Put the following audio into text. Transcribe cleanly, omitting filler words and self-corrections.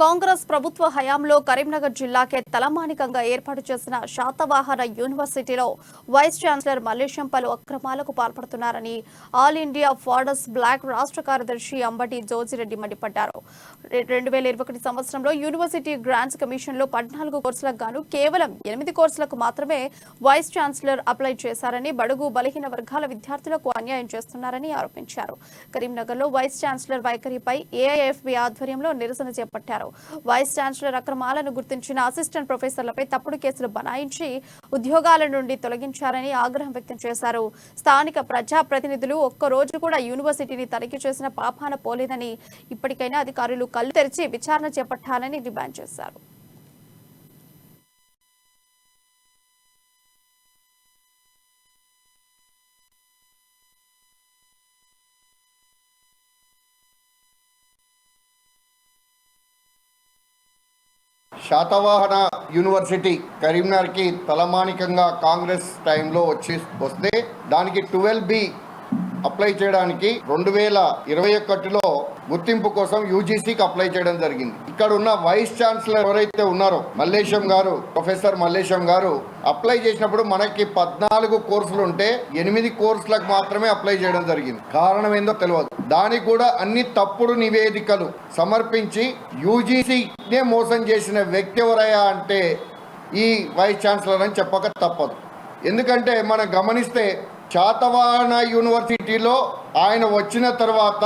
కాంగ్రెస్ ప్రభుత్వ హయాంలో కరీంనగర్ జిల్లాకే తలమానికంగా ఏర్పాటు చేసిన శాతవాహన యూనివర్సిటీలో వైస్ ఛాన్సలర్ మల్లేశం పలు అక్రమాలకు పాల్పడుతున్నారని ఆల్ ఇండియా ఫాడర్స్ బ్లాక్ రాష్ట్ర కార్యదర్శి అంబటి జోజిరెడ్డి మండిపడ్డారు. 2021 సంవత్సరంలో యూనివర్సిటీ గ్రాంట్స్ కమిషన్లో 14 కోర్సులకు గాను కేవలం 8 కోర్సులకు మాత్రమే వైస్ ఛాన్సలర్ అప్లై చేశారని, బడుగు బలహీన వర్గాల విద్యార్థులకు అన్యాయం చేస్తున్నారని ఆరోపించారు. కరీంనగర్లో వైస్ ఛాన్సలర్ వైఖరిపై ఏఐఎఫ్బి ఆధ్వర్యంలో నిరసన చేపట్టారు. వైస్ ఛాన్సలర్ అక్రమాలను గుర్తించిన అసిస్టెంట్ ప్రొఫెసర్లపై తప్పుడు కేసులు బనాయించి ఉద్యోగాల నుండి తొలగించారని ఆగ్రహం వ్యక్తం చేశారు. స్థానిక ప్రజాప్రతినిధులు ఒక్కరోజు కూడా యూనివర్సిటీని తనిఖీ చేసిన పాపాన పోలేదని, ఇప్పటికైనా అధికారులు కళ్ళు తెరిచి విచారణ చేపట్టాలని డిమాండ్ చేశారు. శాతవాహన యూనివర్సిటీ కరీంనగర్కి తలమానికంగా కాంగ్రెస్ టైంలో వస్తే దానికి 12B అప్లై చేయడానికి 2021లో గుర్తింపు కోసం యూజీసీకి అప్లై చేయడం జరిగింది. ఇక్కడ ఉన్న వైస్ ఛాన్సలర్ ఎవరైతే ఉన్నారో మల్లేశం గారు, ప్రొఫెసర్ మల్లేశం గారు అప్లై చేసినప్పుడు మనకి 14 కోర్సులు ఉంటే 8 కోర్సులకు మాత్రమే అప్లై చేయడం జరిగింది. కారణం ఏందో తెలియదు. దానికి కూడా అన్ని తప్పుడు నివేదికలు సమర్పించి యూజీసీనే మోసం చేసిన వ్యక్తి ఎవరయ్యా అంటే ఈ వైస్ ఛాన్సలర్ అని చెప్పక తప్పదు. ఎందుకంటే మనం గమనిస్తే శాతవాహన యూనివర్సిటీలో ఆయన వచ్చిన తర్వాత